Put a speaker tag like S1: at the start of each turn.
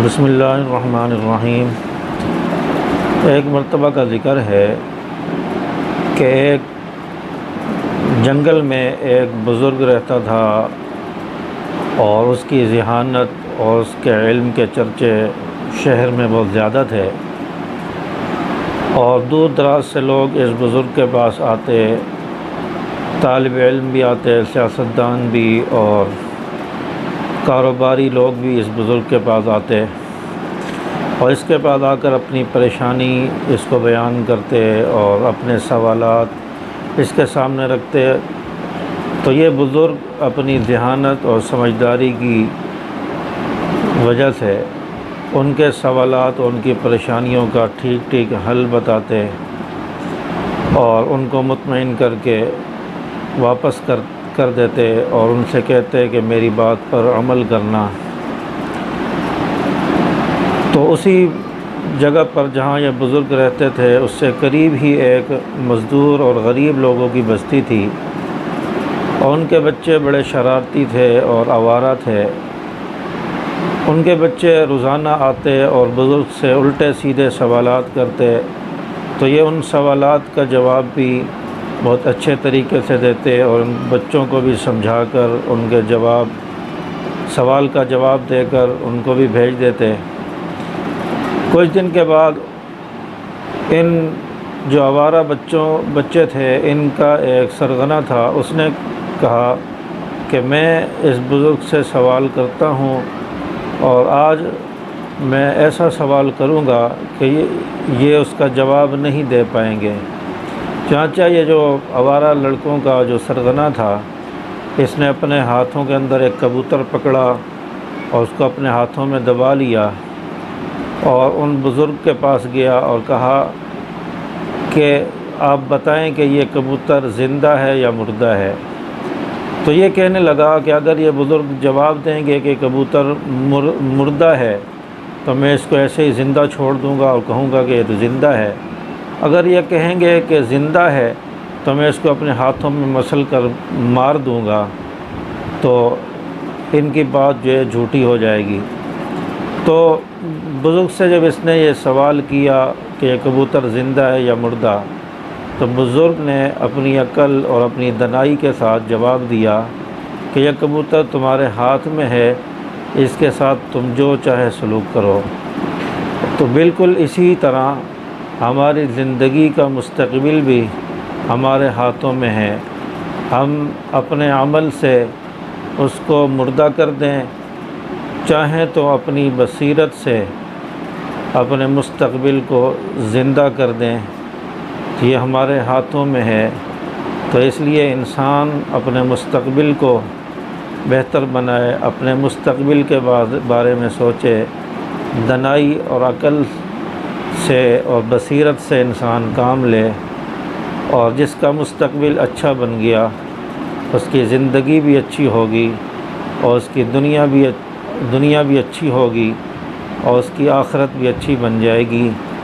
S1: بسم اللہ الرحمن الرحیم۔ ایک مرتبہ کا ذکر ہے کہ ایک جنگل میں ایک بزرگ رہتا تھا اور اس کی ذہانت اور اس کے علم کے چرچے شہر میں بہت زیادہ تھے، اور دور دراز سے لوگ اس بزرگ کے پاس آتے، طالب علم بھی آتے، سیاستدان بھی اور کاروباری لوگ بھی اس بزرگ کے پاس آتے اور اس کے پاس آ کر اپنی پریشانی اس کو بیان کرتے اور اپنے سوالات اس کے سامنے رکھتے۔ تو یہ بزرگ اپنی ذہانت اور سمجھداری کی وجہ سے ان کے سوالات اور ان کی پریشانیوں کا ٹھیک حل بتاتے اور ان کو مطمئن کر کے واپس کر دیتے اور ان سے کہتے کہ میری بات پر عمل کرنا۔ تو اسی جگہ پر جہاں یہ بزرگ رہتے تھے اس سے قریب ہی ایک مزدور اور غریب لوگوں کی بستی تھی، اور ان کے بچے بڑے شرارتی تھے اور آوارہ تھے۔ ان کے بچے روزانہ آتے اور بزرگ سے الٹے سیدھے سوالات کرتے، تو یہ ان سوالات کا جواب بھی بہت اچھے طریقے سے دیتے اور ان بچوں کو بھی سمجھا کر ان کے سوال کا جواب دے کر ان کو بھی بھیج دیتے۔ کچھ دن کے بعد ان جو آوارہ بچے تھے، ان کا ایک سرغنہ تھا، اس نے کہا کہ میں اس بزرگ سے سوال کرتا ہوں اور آج میں ایسا سوال کروں گا کہ یہ اس کا جواب نہیں دے پائیں گے۔ چنانچہ یہ جو آوارہ لڑکوں کا جو سرغنہ تھا، اس نے اپنے ہاتھوں کے اندر ایک کبوتر پکڑا اور اس کو اپنے ہاتھوں میں دبا لیا اور ان بزرگ کے پاس گیا اور کہا کہ آپ بتائیں کہ یہ کبوتر زندہ ہے یا مردہ ہے۔ تو یہ کہنے لگا کہ اگر یہ بزرگ جواب دیں گے کہ کبوتر مردہ ہے تو میں اس کو ایسے ہی زندہ چھوڑ دوں گا اور کہوں گا کہ یہ تو زندہ ہے۔ اگر یہ کہیں گے کہ زندہ ہے تو میں اس کو اپنے ہاتھوں میں مسل کر مار دوں گا، تو ان کی بات جو ہے جھوٹی ہو جائے گی۔ تو بزرگ سے جب اس نے یہ سوال کیا کہ یہ کبوتر زندہ ہے یا مردہ، تو بزرگ نے اپنی عقل اور اپنی دانائی کے ساتھ جواب دیا کہ یہ کبوتر تمہارے ہاتھ میں ہے، اس کے ساتھ تم جو چاہے سلوک کرو۔ تو بالکل اسی طرح ہماری زندگی کا مستقبل بھی ہمارے ہاتھوں میں ہے۔ ہم اپنے عمل سے اس کو مردہ کر دیں، چاہیں تو اپنی بصیرت سے اپنے مستقبل کو زندہ کر دیں، یہ ہمارے ہاتھوں میں ہے۔ تو اس لیے انسان اپنے مستقبل کو بہتر بنائے، اپنے مستقبل کے بارے میں سوچے، دانائی اور عقل سے اور بصیرت سے انسان کام لے، اور جس کا مستقبل اچھا بن گیا اس کی زندگی بھی اچھی ہوگی اور اس کی دنیا بھی اچھی ہوگی اور اس کی آخرت بھی اچھی بن جائے گی۔